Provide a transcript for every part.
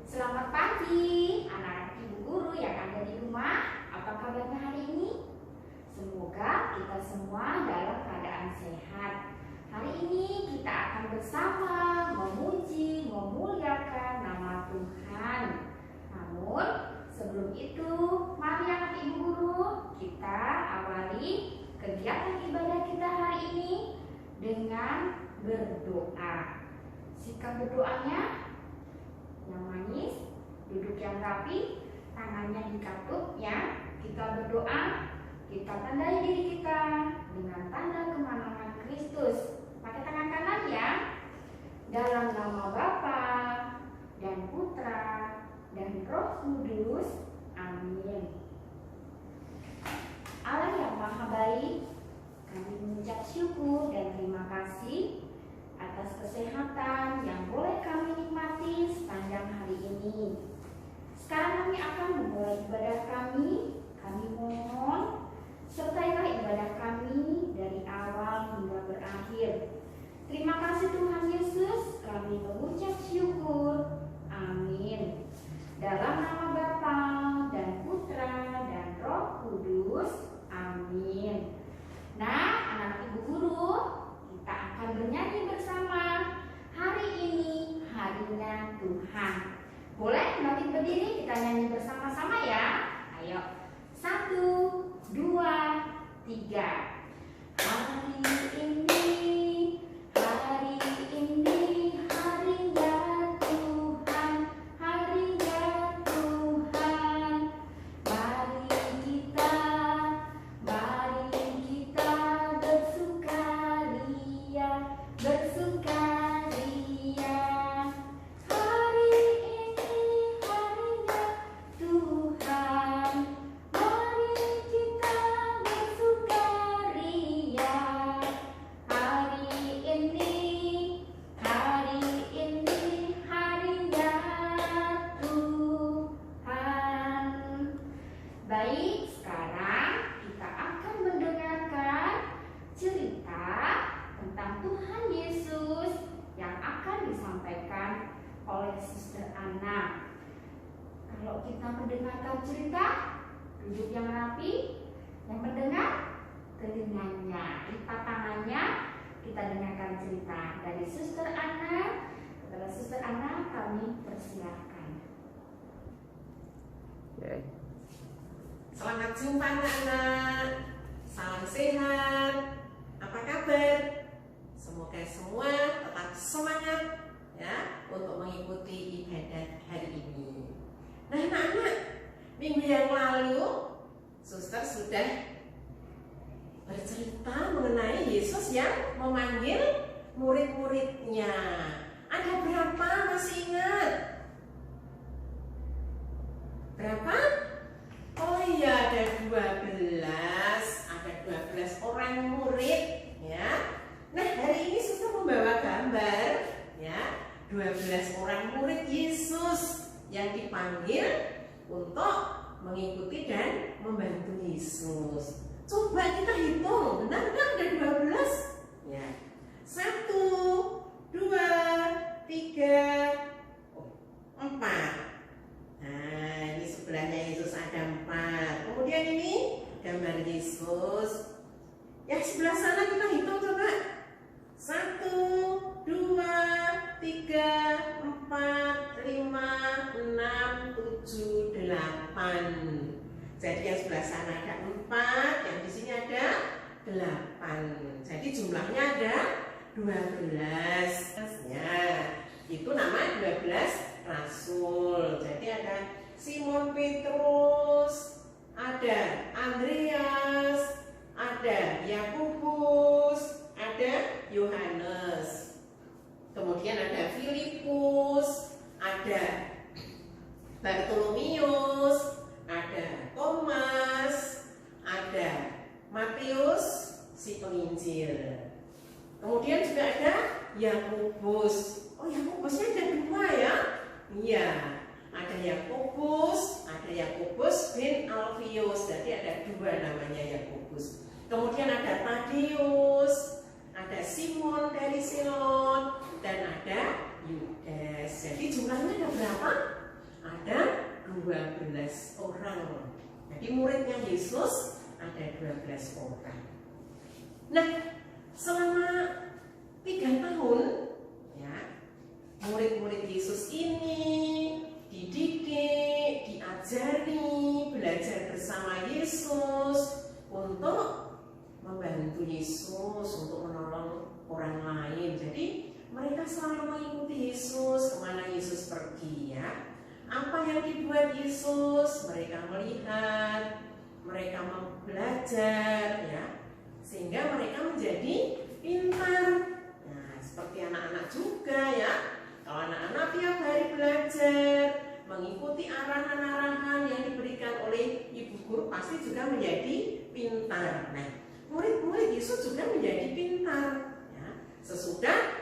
Selamat pagi, anak-anak ibu guru yang ada di rumah. Apa kabarnya hari ini? Semoga kita semua dalam keadaan sehat. Hari ini kita akan bersama memuji, memuliakan nama Tuhan. Namun sebelum itu, mari anak ibu guru kita awali kegiatan ibadah kita hari ini dengan berdoa. Sikap berdoanya yang manis, duduk yang rapi, tangannya dikatup ya. Kita berdoa, kita tandai diri kita dengan tanda kemenangan Kristus. Pakai tangan kanan ya. Dalam nama Bapa dan Putra dan Roh Kudus. Amin. Allah yang Maha Baik, kami mengucap syukur dan terima kasih atas kesehatan yang boleh kami nikmati sepanjang hari ini. Sekarang kami akan memulai ibadah kami. Kami mohon sertailah ibadah kami dari awal hingga berakhir. Terima kasih Tuhan Yesus, kami mengucap syukur. Amin. Dalam nama Bapa dan Putra dan Roh Kudus. Amin. Nah, anak ibu guru, kita akan bernyanyi bersama. Hari ini harinya Tuhan. Boleh bangkit berdiri, kita nyanyi bersama-sama ya. Ayo, 1, 2, 3. Hari ini harinya Tuhan, harinya Tuhan. Mari kita bersukaria. Hari ini harinya Tuhan. Mari kita bersukaria. Hari ini harinya Tuhan. Baik, sekarang kita akan mendengarkan cerita tentang Tuhan Yesus yang akan disampaikan oleh Suster Anna. Kalau kita mendengarkan cerita, duduk yang rapi, yang mendengar telinganya, lipat tangannya, kita dengarkan cerita dari Suster Anna. Kepada Suster Anna kami persilahkan. Selamat jumpa anak-anak. Salam sehat. Apa kabar? Semoga semua tetap semangat ya untuk mengikuti ibadah hari ini. Nah anak-anak, minggu yang lalu Suster sudah bercerita mengenai Yesus yang memanggil murid-muridnya. Ada berapa? Masih ingat? Berapa? Oh iya, ada 12 orang murid ya. Nah, hari ini Suster membawa gambar ya, 12 orang murid Yesus yang dipanggil untuk mengikuti dan membantu Yesus. Coba kita hitung, benar kan ada 12? Ya. 1, 2, 3, 4. Nah, ini sebelahnya Yesus ada 4. Kemudian ini gambar Yesus. Yang sebelah sana kita hitung coba. 1, 2, 3, 4, 5, 6, 7, 8. Jadi yang sebelah sana ada 4, yang di sini ada 8. Jadi jumlahnya ada 12. Ya, itu nama 12 rasul. Jadi ada Simon Petrus, ada Andreas, ada Yakobus, ada Yohanes. Kemudian ada Filipus, ada Bartolomeus, ada Thomas, ada Matius si penginjil. Kemudian juga ada Yakobus. Oh, Yakobusnya ada 2 ya? Iya, ada Yakobus bin Alfius. Jadi ada 2 namanya Yakobus. Kemudian ada Tadeus, ada Simon dari Silon, dan ada Yudas. Jadi jumlahnya ada berapa? orang. Jadi muridnya Yesus ada 12 orang. Nah, selama 3 tahun ya, murid-murid Yesus ini dididik, diajari, belajar bersama Yesus untuk membantu Yesus, untuk menolong orang lain. Jadi mereka selalu mengikuti Yesus kemana Yesus pergi ya. Apa yang dibuat Yesus, mereka melihat, mereka belajar ya, sehingga mereka menjadi pintar. Nah, seperti anak-anak juga ya. Kalau anak-anak tiap hari belajar, mengikuti arahan-arahan yang diberikan oleh ibu guru, pasti juga menjadi pintar. Nah, murid-murid Yesus juga menjadi pintar ya, sesudah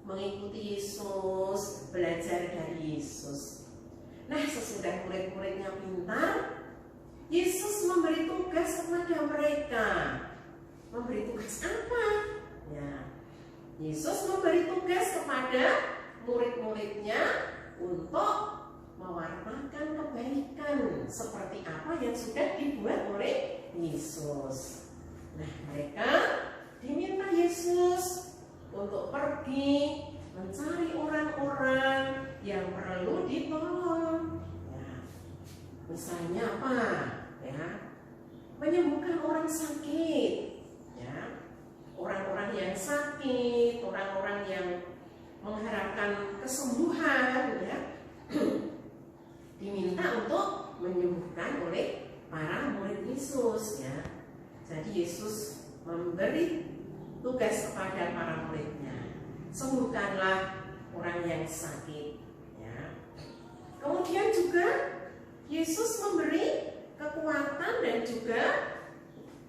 mengikuti Yesus, belajar dari Yesus. Nah, sesudah murid-muridnya pintar, Yesus memberi tugas kepada mereka. Memberi tugas apa? Ya, Yesus memberi tugas kepada murid-muridnya untuk mewartakan kebaikan seperti apa yang sudah dibuat oleh Yesus. Nah, mereka diminta Yesus untuk pergi mencari orang-orang yang perlu ditolong. Ya, misalnya apa? Ya, menyembuhkan orang sakit. Ya, orang-orang yang sakit, orang-orang yang mengharapkan kesembuhan, ya, diminta untuk menyembuhkan oleh para murid Yesus. Ya, jadi Yesus memberi tugas kepada para muridnya, sembuhkanlah orang yang sakit. Ya. Kemudian juga Yesus memberi kekuatan dan juga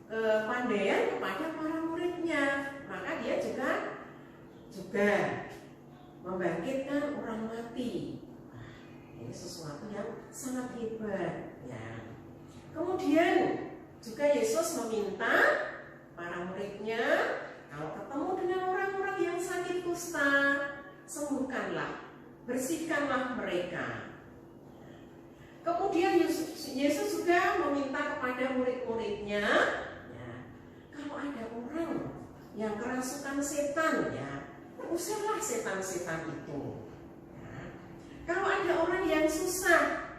kepandaian kepada para muridnya. Maka dia juga membangkitkan orang mati. Ini sesuatu yang sangat hebat. Ya. Kemudian juga Yesus meminta para muridnya, kalau ketemu dengan orang-orang yang sakit kusta, sembuhkanlah, bersihkanlah mereka. Kemudian Yesus juga meminta kepada murid-muridnya, ya, kalau ada orang yang kerasukan setan, ya, usirlah setan-setan itu. Ya. Kalau ada orang yang susah,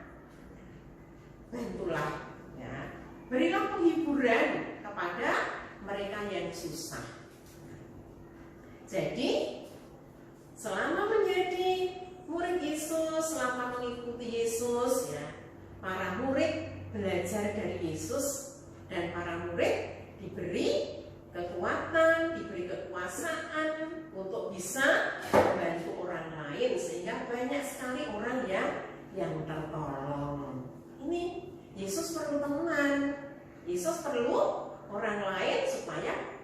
bantulah, ya, berilah penghiburan kepada mereka yang susah. Jadi, selama menjadi murid Yesus, selama mengikuti Yesus, ya, para murid belajar dari Yesus dan para murid diberi kekuatan, diberi kekuasaan untuk bisa membantu orang lain, sehingga banyak sekali orang yang tertolong. Ini Yesus perlu teman, Yesus perlu orang lain supaya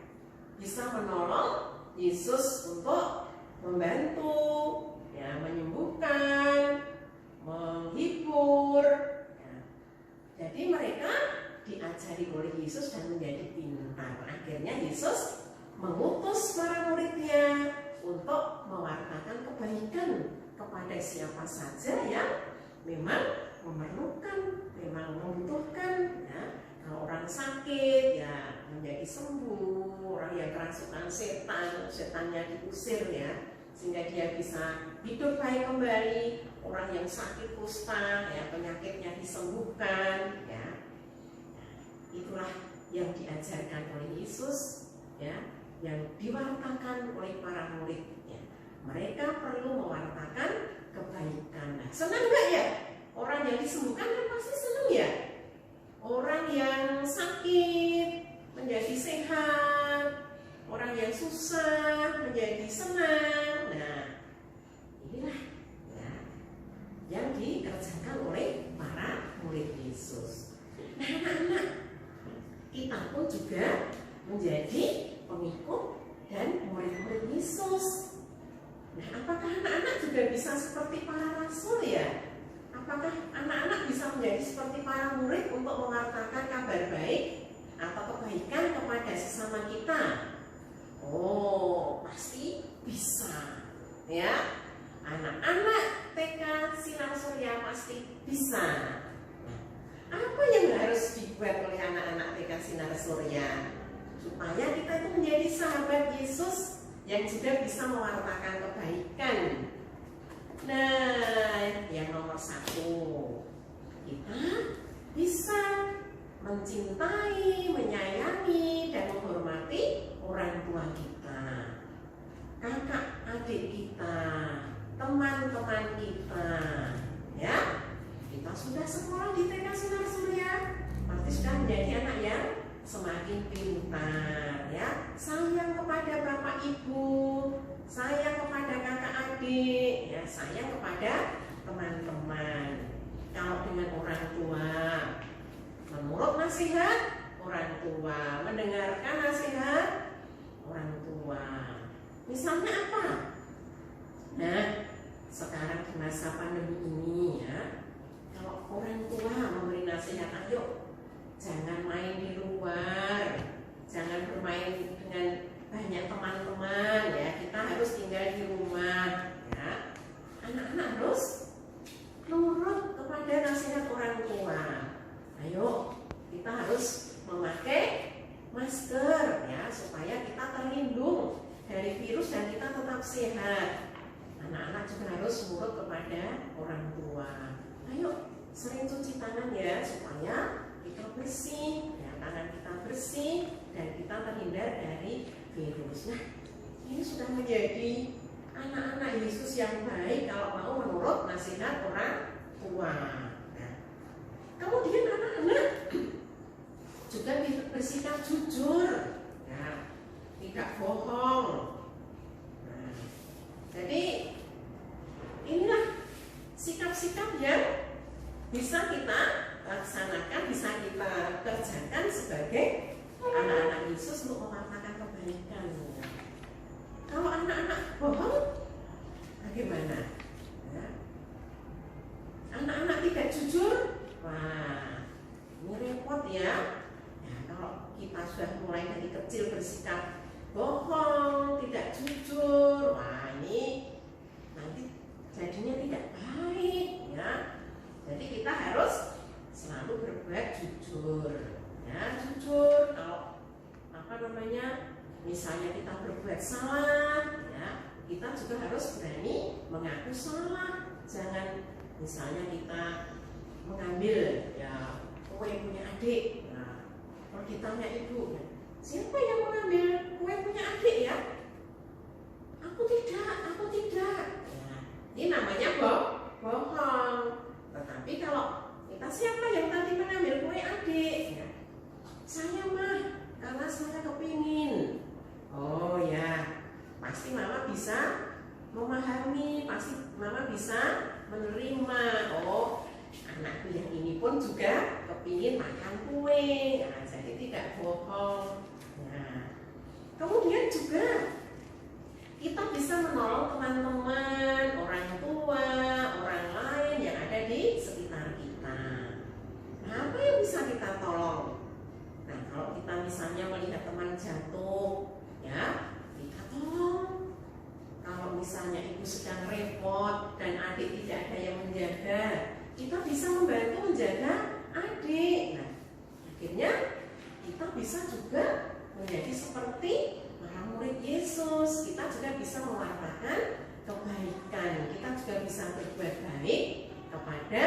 bisa menolong Yesus untuk membantu, ya, menyembuhkan, menghibur. Ya. Jadi mereka diajari oleh Yesus dan menjadi pintar. Akhirnya Yesus mengutus para muridnya untuk mewartakan kebaikan kepada siapa saja yang memang memerlukan, memang membutuhkan. Ya. Kalau orang sakit, ya, menjadi sembuh. Orang yang kerasukan setan, setannya diusir, ya, sehingga dia bisa hidup baik kembali. Orang yang sakit kusta, ya, penyakitnya disembuhkan, ya. Itulah yang diajarkan oleh Yesus, ya, yang diwartakan oleh para muridnya. Mereka perlu mewartakan kebaikan. Nah, senang nggak ya? Orang yang disembuhkan kan pasti senang ya. Orang yang sakit menjadi sehat, orang yang susah menjadi senang. Nah, inilah, ya, yang dikerjakan oleh para murid Yesus. Nah, anak-anak, kita pun juga menjadi pengikut dan murid-murid Yesus. Nah, apakah anak-anak juga bisa seperti para rasul, ya? Apakah anak-anak bisa menjadi seperti para murid untuk mewartakan kabar baik atau kebaikan kepada sesama kita? Oh, pasti bisa, ya. Anak-anak TK Sinar Surya pasti bisa. Nah, Apa yang harus dibuat oleh anak-anak TK Sinar Surya supaya kita itu menjadi sahabat Yesus yang juga bisa mewartakan kebaikan? Nah, yang nomor 1, kita bisa mencintai, menyayangi, dan menghormati orang tua kita, kakak adik kita, teman-teman kita. Ya, kita sudah sekolah di TK Sinar Surya, pasti sudah menjadi anak yang semakin pintar. Ya, sayang kepada bapak ibu, sayang kepada kakak adik, ya, sayang kepada teman-teman. Kalau dengan orang tua, menurut nasihat orang tua, mendengarkan nasihat orang tua. Misalnya apa? Nah, sekarang di masa pandemi ini, ya, kalau orang tua memberi nasihat, ayo jangan main di luar, jangan bermain dengan banyak teman-teman, ya, kita harus tinggal di rumah, ya. Anak-anak harus nurut kepada nasihat orang tua. Ayo, kita harus memakai masker, ya, supaya kita terlindung dari virus dan kita tetap sehat. Anak-anak juga harus nurut kepada orang tua. Ayo, sering cuci tangan, ya, supaya kita bersih, ya, tangan kita bersih dan kita terhindar dari virus. Nah, ini sudah menjadi anak-anak Yesus yang baik kalau mau menurut nasihat orang tua. Nah, kemudian anak-anak juga bersikap jujur, ya, tidak bohong. Nah, jadi inilah sikap-sikap yang bisa kita laksanakan, bisa kita kerjakan sebagai anak-anak Yesus untuk mewartakan kebaikan. Kalau anak-anak bohong, bagaimana? Ya. Anak-anak tidak jujur, wah, ini repot, ya. Ya, kalau kita sudah mulai dari kecil bersikap bohong, tidak jujur, wah, ini nanti jadinya tidak baik, ya. Jadi kita harus selalu berbuat jujur, ya, jujur. Kalau misalnya kita berbuat salah, ya, kita juga harus berani mengaku salah. Jangan misalnya kita mengambil, ya, kue punya adik, nah, kalau ditanya ibu, siapa yang mengambil kue punya adik, ya? Aku tidak. Ya, ini namanya bohong. Tetapi kalau kita, siapa yang tadi mengambil kue adik, ya? Saya, mah, karena saya kepingin. Oh ya, pasti mama bisa memahami, pasti mama bisa menerima. Oh, anakku yang ini pun juga kepingin makan kue, nah, jadi tidak bohong. Nah, kemudian juga kita bisa menolong teman-teman, orang tua, orang lain yang ada di sekitar kita. Nah, apa yang bisa kita tolong? Nah, kalau kita misalnya melihat teman jatuh, ya, kita tolong. Kalau misalnya ibu sedang repot dan adik tidak ada yang menjaga, kita bisa membantu menjaga adik. Nah, akhirnya kita bisa juga menjadi seperti para murid Yesus. Kita juga bisa mewartakan kebaikan. Kita juga bisa berbuat baik kepada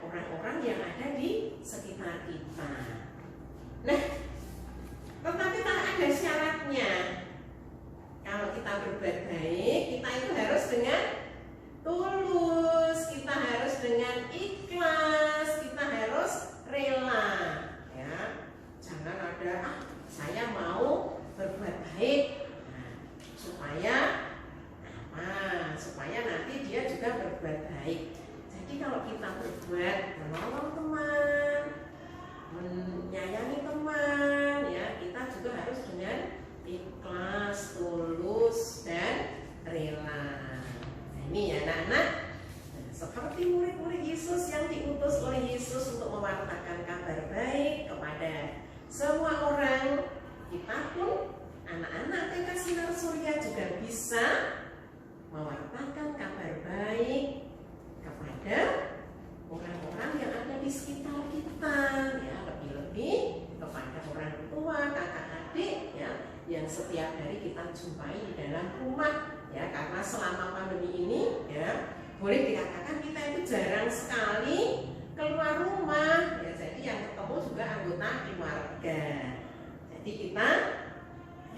orang-orang yang ada di sekitar kita. Nah, tetapi tak ada syaratnya. Kalau kita berbuat baik, kita itu harus dengan tulus, kita harus dengan ikhlas, kita harus rela, ya. Jangan ada, saya mau berbuat baik, nah, supaya apa? Supaya nanti dia juga berbuat baik. Jadi kalau kita berbuat menolong teman, menyayangi teman, ya, kita juga harus dengan ikhlas, tulus, dan rela. Nah, ini ya anak-anak, seperti murid-murid Yesus yang diutus oleh Yesus untuk mewartakan kabar baik kepada semua orang. Kita pun anak-anak TK Sinar Surya juga bisa mewartakan kabar baik kepada orang-orang yang ada di sekitar kita. setiap hari kita jumpai di dalam rumah, ya, karena selama pandemi ini, ya, boleh dikatakan kita itu jarang sekali keluar rumah, ya, jadi yang ketemu juga anggota keluarga. Jadi kita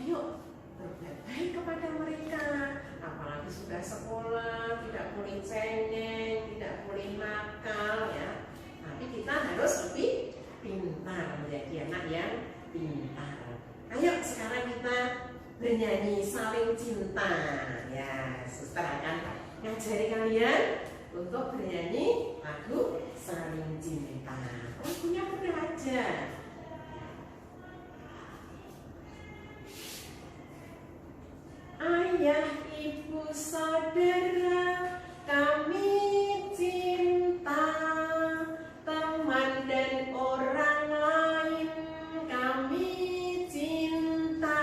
ayo berbuat baik kepada mereka, apalagi sudah sekolah, tidak boleh cengeng, tidak boleh nakal, ya. Tapi kita harus lebih pintar, menjadi anak yang pintar. Ayo sekarang kita bernyanyi saling cinta, ya. Suster akan ngajari kalian untuk bernyanyi lagu saling cinta. Lagunya mudah aja. Ayah, ibu, saudara, kami cinta, teman dan orang lain kami cinta,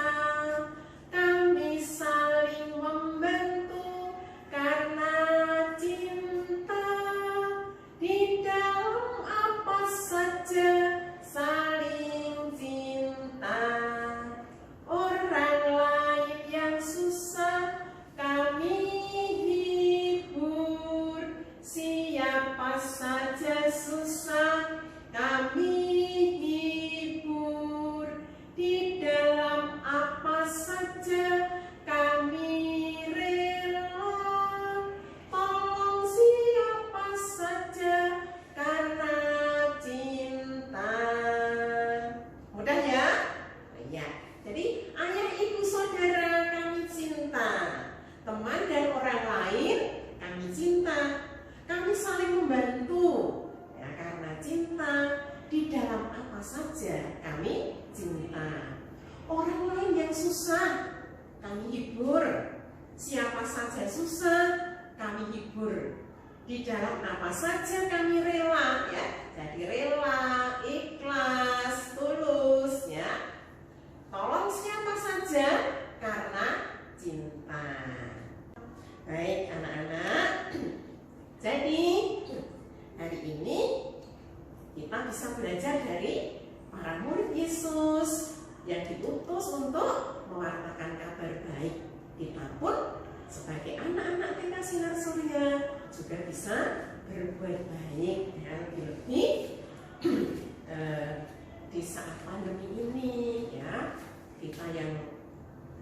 kami saling membantu karena cinta, di dalam apa saja saling cinta. Orang lain yang susah kami hibur, siapa saja susah kami hibur, di dalam apa saja kami rela, tolong siapa saja karena cinta. Mudah ya? Ya. Jadi ayah, ibu, saudara kami cinta, teman dan orang lain kami cinta, kami saling membantu, ya, karena cinta, di dalam apa saja kami cinta. Orang lain yang susah kami hibur, siapa saja susah kami hibur, di dalam apa saja kami rela, ya. Jadi rela, ikhlas, tulus, ya. Tolong siapa saja karena cinta. Baik anak-anak, jadi hari ini kita bisa belajar dari para murid Yesus yang diutus untuk mewartakan kabar baik. Kita pun sebagai anak-anak TK Sinar Surya juga bisa berbuat baik, ya, lebih-lebih di saat pandemi ini, ya, kita yang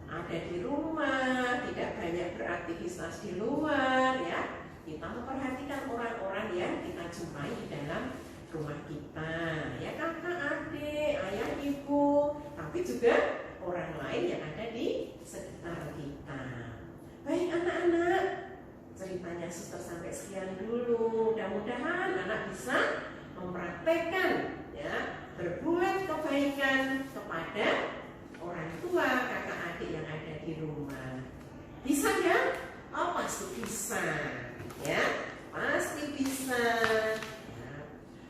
ada di rumah tidak banyak beraktivitas di luar, ya, kita memperhatikan orang-orang yang kita jumpai di dalam rumah kita, ya, kakak, adik, ayah, ibu, tapi juga orang lain yang ada di sekitar kita. Baik anak-anak, ceritanya suster sampai sekian dulu. Mudah-mudahan anak bisa mempraktekkan, ya, berbuat kebaikan kepada orang tua, kakak, adik yang ada di rumah. Bisa ya? Oh, pasti bisa, ya, pasti bisa. Ya.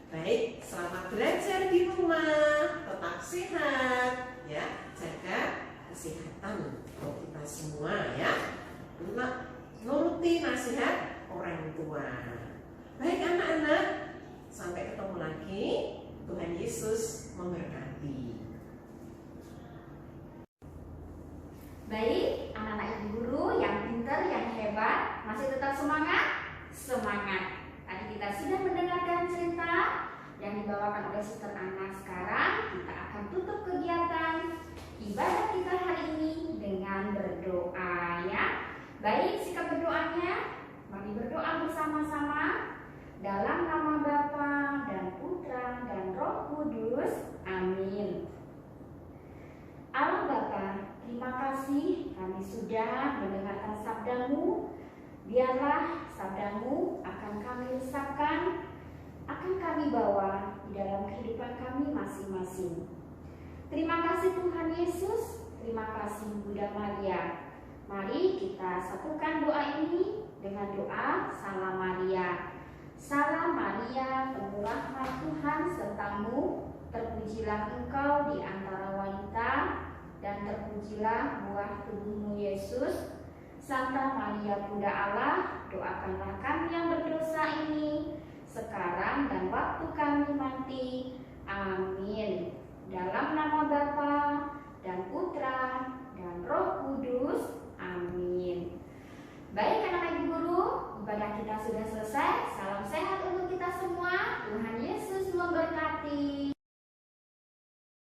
Baik, selamat belajar di rumah, tetap sehat, ya, jaga kesehatan untuk kita semua, ya. Nuruti nasihat orang tua. Baik anak-anak, sampai ketemu lagi. Tuhan Yesus memberkati. Baik, anak-anak ibu guru yang pintar, yang hebat, masih tetap semangat? Semangat. Tadi kita sudah mendengarkan cerita yang dibawakan oleh Suster Ana. Sekarang kita akan tutup kegiatan ibadah kita hari ini dengan berdoa, ya. Baik, sikap berdoanya, mari berdoa bersama-sama. Dalam nama Bapa dan Putra dan Roh Kudus. Amin. Allah Bapa, terima kasih kami sudah mendengarkan sabda-Mu. Biarlah sabda-Mu akan kami resapkan, akan kami bawa di dalam kehidupan kami masing-masing. Terima kasih Tuhan Yesus, terima kasih Bunda Maria. Mari kita satukan doa ini dengan doa Salam Maria. Salam Maria, penuh rahmat Tuhan sertamu, terpujilah engkau di antara wanita, dan terpujilah buah tubuhmu Yesus. Santa Maria Bunda Allah, doakanlah kami yang berdosa ini, sekarang dan waktu kami mati. Amin. Dalam nama Bapa dan Putra dan sukses